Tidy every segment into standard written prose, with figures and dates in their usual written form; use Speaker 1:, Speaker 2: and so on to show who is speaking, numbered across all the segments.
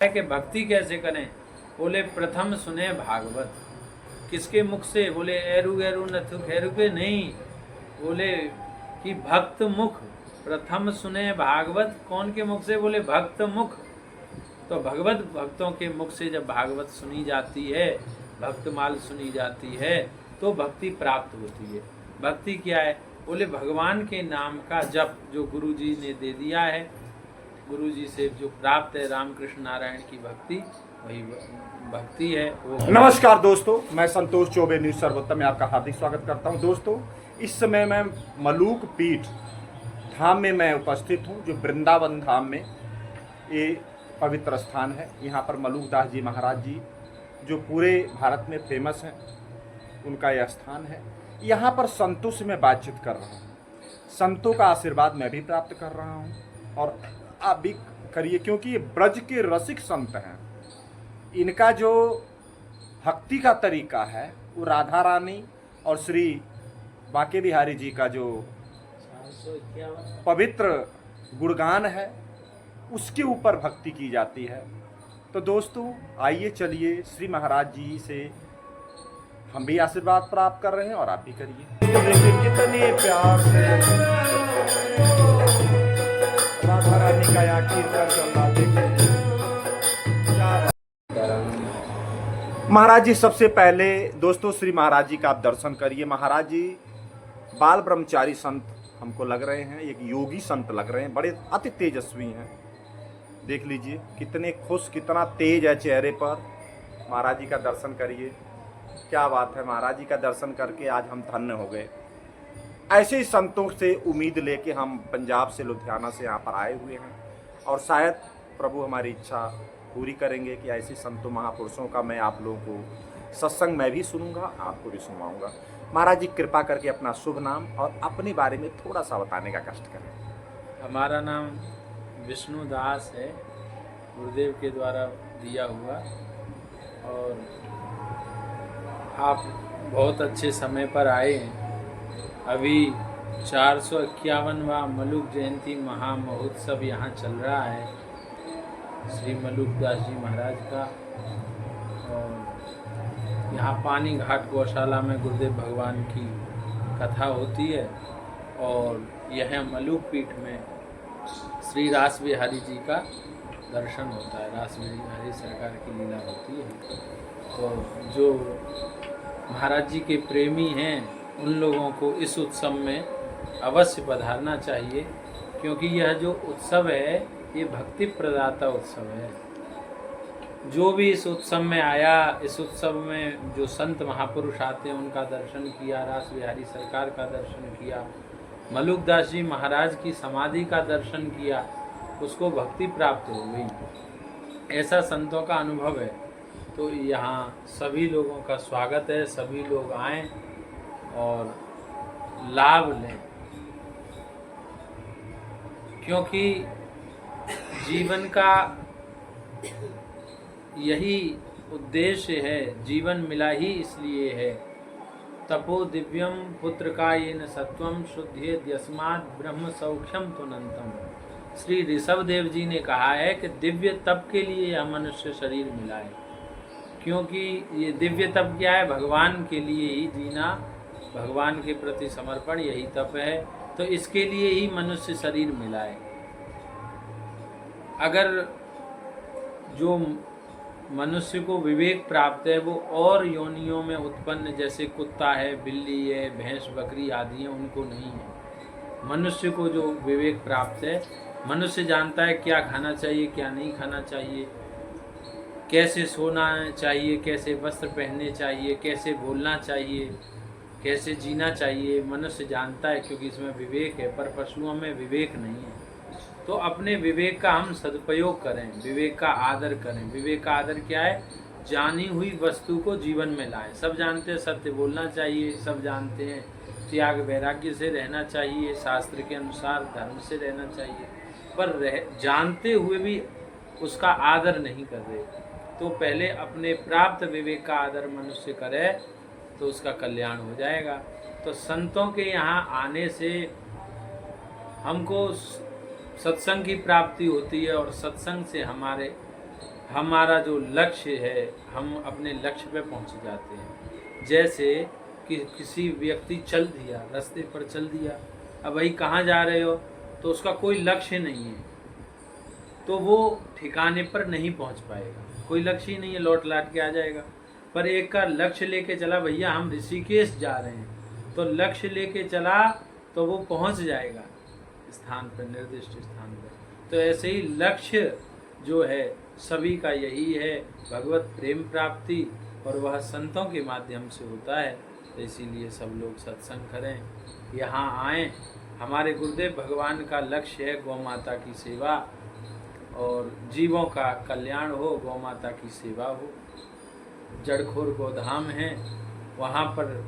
Speaker 1: है कि भक्ति कैसे करें? बोले प्रथम सुने भागवत। किसके मुख से? बोले एरु गैरु नथु खैरु के नहीं, बोले कि भक्त मुख। प्रथम सुने भागवत कौन के मुख से? बोले भक्त मुख। तो भगवत भक्तों के मुख से जब भागवत सुनी जाती है, भक्तमाल सुनी जाती है, तो भक्ति प्राप्त होती है। भक्ति क्या है? बोले भगवान के नाम का जप जो गुरु जी ने दे दिया है, गुरु जी से जो प्राप्त है रामकृष्ण नारायण की भक्ति, वही भक्ति है वो।
Speaker 2: नमस्कार दोस्तों, मैं संतोष चौबे न्यूज सर्वोत्तम में आपका हार्दिक स्वागत करता हूं। दोस्तों, इस समय मैं मलूक पीठ धाम में मैं उपस्थित हूं, जो वृंदावन धाम में ये पवित्र स्थान है। यहाँ पर मलूक दास जी महाराज जी जो पूरे भारत में फेमस हैं, उनका यह स्थान है। यहाँ पर संतों से मैं बातचीत कर रहा हूँ, संतों का आशीर्वाद मैं भी प्राप्त कर रहा हूँ और आप भी करिए, क्योंकि ये ब्रज के रसिक संत हैं। इनका जो भक्ति का तरीका है वो राधा रानी और श्री बांके बिहारी जी का जो पवित्र गुणगान है, उसके ऊपर भक्ति की जाती है। तो दोस्तों, आइए चलिए श्री महाराज जी से हम भी आशीर्वाद प्राप्त कर रहे हैं और आप भी करिए। देखिए कितने प्यार से राधा रानी का यहाँ कीर्तन चल रहा। देखिए महाराज जी, सबसे पहले दोस्तों श्री महाराज जी का आप दर्शन करिए। महाराज जी बाल ब्रह्मचारी संत हमको लग रहे हैं, एक योगी संत लग रहे हैं, बड़े अति तेजस्वी हैं। देख लीजिए कितने खुश, कितना तेज है चेहरे पर। महाराज जी का दर्शन करिए, क्या बात है। महाराज जी का दर्शन करके आज हम धन्य हो गए। ऐसे ही संतों से उम्मीद लेके हम पंजाब से, लुधियाना से यहाँ पर आए हुए हैं और शायद प्रभु हमारी इच्छा पूरी करेंगे कि ऐसे संतों महापुरुषों का मैं आप लोगों को सत्संग मैं भी सुनूंगा, आपको भी सुनवाऊंगा। महाराज जी कृपा करके अपना शुभ नाम और अपने बारे में थोड़ा सा बताने का कष्ट करें।
Speaker 1: हमारा नाम विष्णु दास है, गुरुदेव के द्वारा दिया हुआ, और आप बहुत अच्छे समय पर आए हैं। अभी 451वां मलूक जयंती महामहोत्सव यहाँ चल रहा है श्री मलूक दास जी महाराज का, और यहाँ पानी घाट गौशाला में गुरुदेव भगवान की कथा होती है, और यह मलूक पीठ में श्री रास बिहारी जी का दर्शन होता है। रास बिहारी सरकार की लीला होती है। तो जो महाराज जी के प्रेमी हैं, उन लोगों को इस उत्सव में अवश्य पधारना चाहिए, क्योंकि यह जो उत्सव है ये भक्ति प्रदाता उत्सव है। जो भी इस उत्सव में आया, इस उत्सव में जो संत महापुरुष आते हैं उनका दर्शन किया, रास बिहारी सरकार का दर्शन किया, मलूक दास जी महाराज की समाधि का दर्शन किया, उसको भक्ति प्राप्त हो गई। ऐसा संतों का अनुभव है। तो यहाँ सभी लोगों का स्वागत है, सभी लोग आएं और लाभ लें, क्योंकि जीवन का यही उद्देश्य है, जीवन मिला ही इसलिए है। तपो दिव्यम पुत्र का येन सत्वम शुद्धि यस्मात् ब्रह्म सौख्यम तुनंतम। श्री ऋषभ देव जी ने कहा है कि दिव्य तप के लिए यह मनुष्य शरीर मिला है, क्योंकि ये दिव्य तप क्या है? भगवान के लिए ही जीना, भगवान के प्रति समर्पण, यही तप है। तो इसके लिए ही मनुष्य शरीर मिला है। अगर जो मनुष्य को विवेक प्राप्त है वो और योनियों में उत्पन्न, जैसे कुत्ता है, बिल्ली है, भैंस, बकरी आदि हैं, उनको नहीं है। मनुष्य को जो विवेक प्राप्त है, मनुष्य जानता है क्या खाना चाहिए, क्या नहीं खाना चाहिए, कैसे सोना चाहिए, कैसे वस्त्र पहनने चाहिए, कैसे बोलना चाहिए, कैसे जीना चाहिए। मनुष्य जानता है, क्योंकि इसमें विवेक है। पर पशुओं में विवेक नहीं है। तो अपने विवेक का हम सदुपयोग करें, विवेक का आदर करें। विवेक का आदर क्या है? जानी हुई वस्तु को जीवन में लाएं। सब जानते हैं सत्य बोलना चाहिए, सब जानते हैं त्याग वैराग्य से रहना चाहिए, शास्त्र के अनुसार धर्म से रहना चाहिए, पर जानते हुए भी उसका आदर नहीं कर रहे। तो पहले अपने प्राप्त विवेक का आदर मनुष्य करे तो उसका कल्याण हो जाएगा। तो संतों के यहाँ आने से हमको सत्संग की प्राप्ति होती है, और सत्संग से हमारा जो लक्ष्य है, हम अपने लक्ष्य पे पहुंच जाते हैं। जैसे कि किसी व्यक्ति चल दिया, रास्ते पर चल दिया, अब भाई कहाँ जा रहे हो, तो उसका कोई लक्ष्य नहीं है, तो वो ठिकाने पर नहीं पहुंच पाएगा। कोई लक्ष्य ही नहीं है, लौट लाट के आ जाएगा। पर एक का लक्ष्य लेके चला, भैया हम ऋषिकेश जा रहे हैं, तो लक्ष्य लेके चला तो वो पहुंच जाएगा स्थान पर, निर्दिष्ट स्थान पर। तो ऐसे ही लक्ष्य जो है सभी का यही है, भगवत प्रेम प्राप्ति, और वह संतों के माध्यम से होता है। तो इसीलिए सब लोग सत्संग करें, यहाँ आएँ। हमारे गुरुदेव भगवान का लक्ष्य है गौ माता की सेवा, और जीवों का कल्याण हो, गौ माता की सेवा हो। जड़खोर गोधाम है, वहाँ पर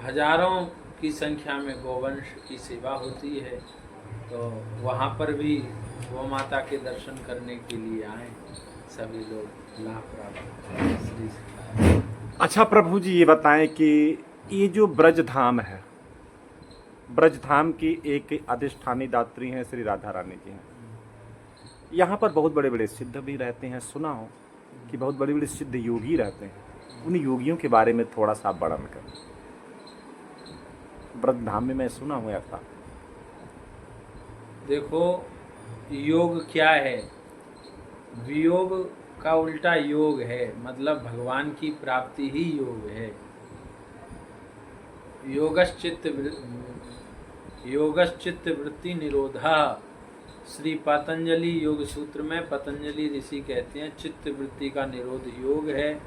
Speaker 1: हजारों की संख्या में गोवंश की सेवा होती है, तो वहाँ पर भी गौ माता के दर्शन करने के लिए आए सभी लोग, लाभ प्राप्त करें। श्री सीताराम।
Speaker 2: अच्छा प्रभु जी, ये बताएं कि ये जो ब्रज धाम है, ब्रज धाम की एक अधिष्ठानी दात्री हैं श्री राधा रानी जी हैं। यहाँ पर बहुत बड़े बड़े सिद्ध भी रहते हैं, सुना हो कि बहुत बड़े बड़े सिद्ध योगी रहते हैं। उन योगियों के बारे में थोड़ा सा वर्णन करें। ब्रज धाम में मैं सुना हुआ था।
Speaker 1: देखो, योग क्या है? वियोग का उल्टा योग है, मतलब भगवान की प्राप्ति ही योग है। योगश्चित्त वृत्ति निरोधा। श्री पतंजलि योग सूत्र में पतंजलि ऋषि कहते हैं चित्त वृत्ति का निरोध योग है,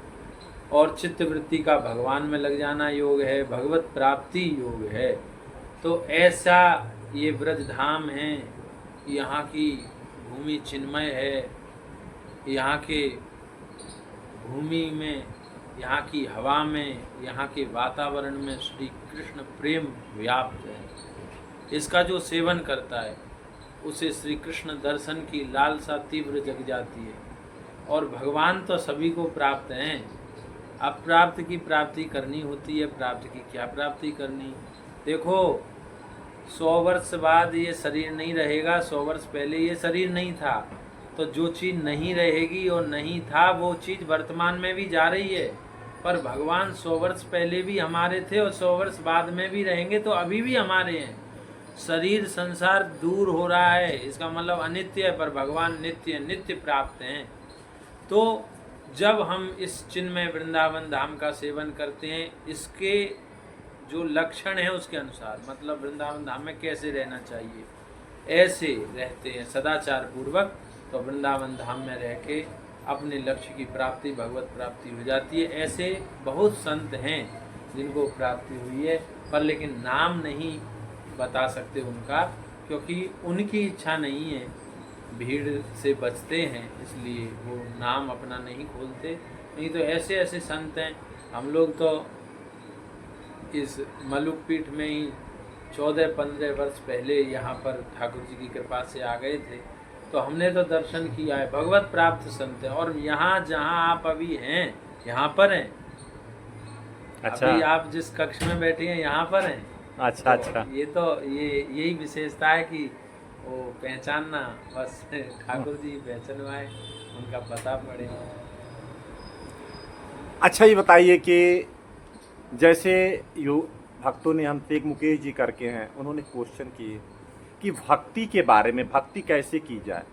Speaker 1: और चित्त वृत्ति का भगवान में लग जाना योग है, भगवत प्राप्ति योग है। तो ऐसा ये ब्रज धाम है, यहाँ की भूमि चिन्मय है, यहाँ के भूमि में, यहाँ की हवा में, यहाँ के वातावरण में श्री कृष्ण प्रेम व्याप्त है। इसका जो सेवन करता है उसे श्री कृष्ण दर्शन की लालसा तीव्र जग जाती है। और भगवान तो सभी को प्राप्त हैं, अब प्राप्त की प्राप्ति करनी होती है। प्राप्त की क्या प्राप्ति करनी? देखो, 100 वर्ष बाद ये शरीर नहीं रहेगा, 100 वर्ष पहले ये शरीर नहीं था, तो जो चीज़ नहीं रहेगी और नहीं था वो चीज़ वर्तमान में भी जा रही है। पर भगवान 100 वर्ष पहले भी हमारे थे और 100 वर्ष बाद में भी रहेंगे, तो अभी भी हमारे हैं। शरीर संसार दूर हो रहा है, इसका मतलब अनित्य है, पर भगवान नित्य नित्य प्राप्त हैं। तो जब हम इस चिन्मय वृंदावन धाम का सेवन करते हैं, इसके जो लक्षण है उसके अनुसार, मतलब वृंदावन धाम में कैसे रहना चाहिए, ऐसे रहते हैं सदाचार पूर्वक, तो वृंदावन धाम में रह के अपने लक्ष्य की प्राप्ति, भगवत प्राप्ति हो जाती है। ऐसे बहुत संत हैं जिनको प्राप्ति हुई है, पर लेकिन नाम नहीं बता सकते उनका, क्योंकि उनकी इच्छा नहीं है, भीड़ से बचते हैं, इसलिए वो नाम अपना नहीं खोलते। नहीं तो ऐसे ऐसे संत हैं। हम लोग तो इस मलुक पीठ में ही 14-15 वर्ष पहले यहाँ पर ठाकुर जी की कृपा से आ गए थे, तो हमने तो दर्शन किया है। भगवत प्राप्त संत हैं, और यहाँ जहाँ आप अभी हैं यहाँ पर हैं।
Speaker 2: अच्छा।
Speaker 1: अभी आप जिस कक्ष में बैठे हैं यहाँ पर हैं।
Speaker 2: अच्छा अच्छा।
Speaker 1: तो ये तो यही विशेषता है कि वो पहचानना, बस ठाकुर जी पहचानवाए, उनका पता पड़े।
Speaker 2: अच्छा, ये बताइए कि जैसे यो भक्तों ने हमसे, एक मुकेश जी करके हैं, उन्होंने क्वेश्चन किए कि भक्ति के बारे में, भक्ति कैसे की जाए,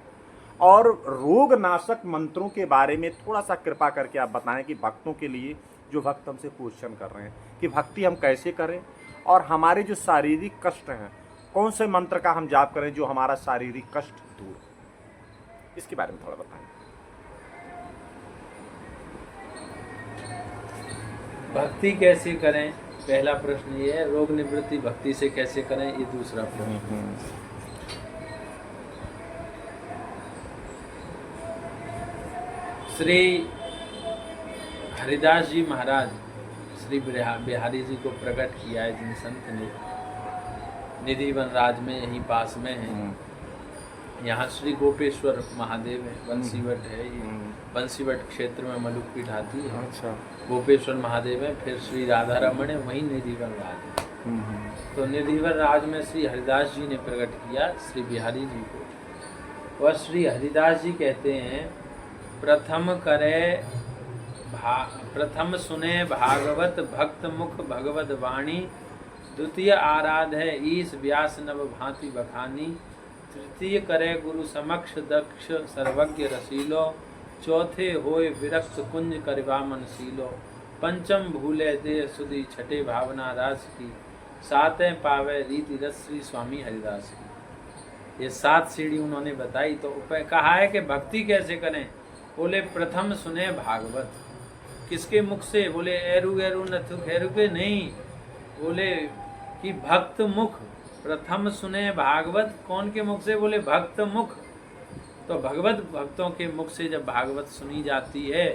Speaker 2: और रोग नाशक मंत्रों के बारे में थोड़ा सा कृपा करके आप बताएं कि भक्तों के लिए, जो भक्त हमसे क्वेश्चन कर रहे हैं कि भक्ति हम कैसे करें, और हमारे जो शारीरिक कष्ट हैं, कौन से मंत्र का हम जाप करें जो हमारा शारीरिक कष्ट दूर, इसके बारे में थोड़ा बताएं।
Speaker 1: भक्ति कैसे करें, पहला प्रश्न ये है। रोग निवृत्ति भक्ति से कैसे करें, ये दूसरा प्रश्न। श्री हरिदास जी महाराज श्री बिहारी जी को प्रकट किया है, जिन संत ने, निधिवन राज में यहीं पास में है। यहाँ श्री गोपेश्वर महादेव है, बंसीवट है, ये बंसीवट क्षेत्र में मलुक पीठ आती है। अच्छा। गोपेश्वर महादेव है, फिर श्री राधा रमण है, वहीं निधिवन राज है। तो निधिवन राज में श्री हरिदास जी ने प्रकट किया श्री बिहारी जी को। वह श्री हरिदास जी कहते हैं प्रथम सुने भागवत भक्त मुख भगवत वाणी, द्वितीय आराध है ईश व्यास नव भांति बखानी, तृतीय करे गुरु समक्ष दक्ष सर्वज्ञ रसीलो, चौथे होय विरक्त कुंज करवामन सीलो, पंचम भूले देह सुधी, छठे भावना रास की, सातें पावे रीति रस श्री स्वामी हरिदास की। ये 7 सीढ़ी उन्होंने बताई। तो कहा है कि भक्ति कैसे करें? बोले प्रथम सुने भागवत। किसके मुख से? बोले एरू एरू नथु खैरू के नहीं, बोले कि भक्त मुख। प्रथम सुने भागवत कौन के मुख से? बोले भक्त मुख। तो भगवत भक्तों के मुख से जब भागवत सुनी जाती है,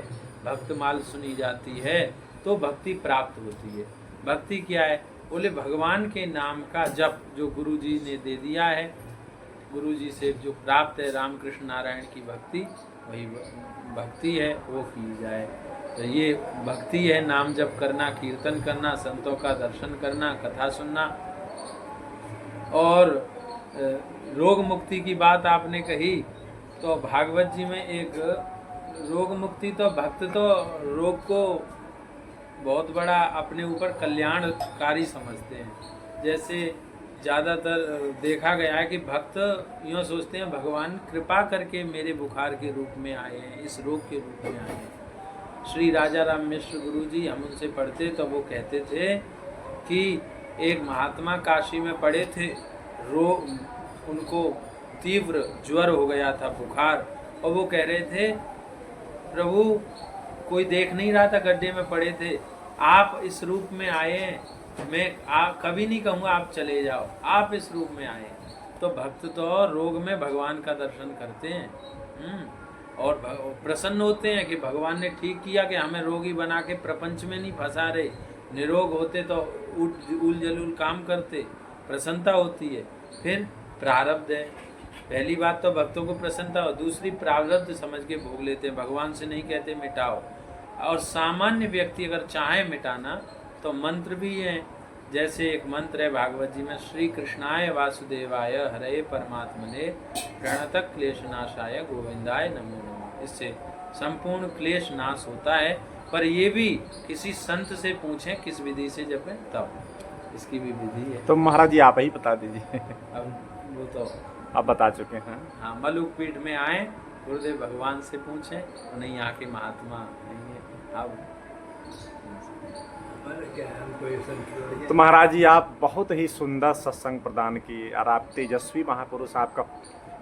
Speaker 1: भक्तमाल सुनी जाती है, तो भक्ति प्राप्त होती है। भक्ति क्या है? बोले भगवान के नाम का जप, जो गुरु जी ने दे दिया है, गुरु जी से जो प्राप्त है रामकृष्ण नारायण की भक्ति, वही भक्ति है, वो की जाए। तो ये भक्ति है, नाम जप करना, कीर्तन करना, संतों का दर्शन करना, कथा सुनना। और रोग मुक्ति की बात आपने कही, तो भागवत जी में एक रोग मुक्ति, तो भक्त तो रोग को बहुत बड़ा अपने ऊपर कल्याणकारी समझते हैं। जैसे ज़्यादातर देखा गया है कि भक्त यूँ सोचते हैं भगवान कृपा करके मेरे बुखार के रूप में आए हैं, इस रोग के रूप में आए हैं। श्री राजा राम मिश्र गुरु जी, हम उनसे पढ़ते तो वो कहते थे कि एक महात्मा काशी में पड़े थे, उनको तीव्र ज्वर हो गया था, बुखार, और वो कह रहे थे प्रभु कोई देख नहीं रहा था, गड्ढे में पड़े थे, आप इस रूप में आए, मैं कभी नहीं कहूँगा आप चले जाओ, आप इस रूप में आए। तो भक्त तो रोग में भगवान का दर्शन करते हैं और प्रसन्न होते हैं कि भगवान ने ठीक किया कि हमें रोगी बना के प्रपंच में नहीं फंसा रहे। निरोग होते तो उल जलूल काम करते, प्रसन्नता होती है। फिर प्रारब्ध है, पहली बात तो भक्तों को प्रसन्नता हो, दूसरी प्रारब्ध समझ के भोग लेते हैं, भगवान से नहीं कहते मिटाओ। और सामान्य व्यक्ति अगर चाहे मिटाना तो मंत्र भी हैं, जैसे एक मंत्र है भागवत जी में, श्री कृष्णाय वासुदेवाय हरे परमात्मने प्रणतक क्लेशनाशाय गोविंदाय नमो नमः। इससे संपूर्ण क्लेश नाश होता है। पर ये भी किसी संत से पूछें किस विधि से जपें, तब इसकी भी विधि है।
Speaker 2: तो महाराज जी आप ही बता दीजिए।
Speaker 1: अब वो तो
Speaker 2: आप बता चुके हैं। हाँ,
Speaker 1: मलुक पीठ में आए, गुरुदेव भगवान से पूछें, नहीं आके महात्मा नहीं है। अब
Speaker 2: तो महाराज जी आप बहुत ही सुंदर सत्संग प्रदान किए और आप तेजस्वी महापुरुष, आपका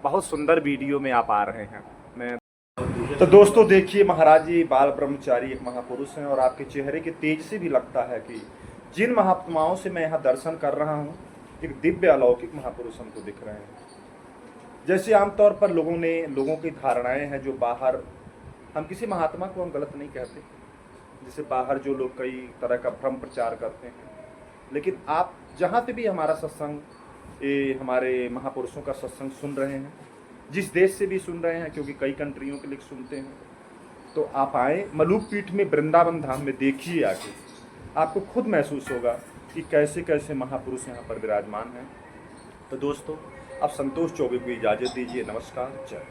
Speaker 2: बहुत सुंदर वीडियो में आप आ रहे हैं। मैं तो दोस्तों देखिए, महाराज जी बाल ब्रह्मचारी एक महापुरुष हैं और आपके चेहरे के तेज से भी लगता है कि जिन महात्माओं से मैं यहाँ दर्शन कर रहा हूँ, एक दिव्य अलौकिक महापुरुष हमको दिख रहे हैं। जैसे आमतौर पर लोगों की धारणाएं हैं जो बाहर, हम किसी महात्मा को हम गलत नहीं कहते, जैसे बाहर जो लोग कई तरह का भ्रम प्रचार करते हैं, लेकिन आप जहाँ से भी हमारा सत्संग, ये हमारे महापुरुषों का सत्संग सुन रहे हैं, जिस देश से भी सुन रहे हैं, क्योंकि कई कंट्रियों के लिए सुनते हैं, तो आप आए मलुक पीठ में, वृंदावन धाम में, देखिए आके, आपको खुद महसूस होगा कि कैसे कैसे महापुरुष यहाँ पर विराजमान हैं। तो दोस्तों अब संतोष चौबे को इजाज़त दीजिए। नमस्कार, जय।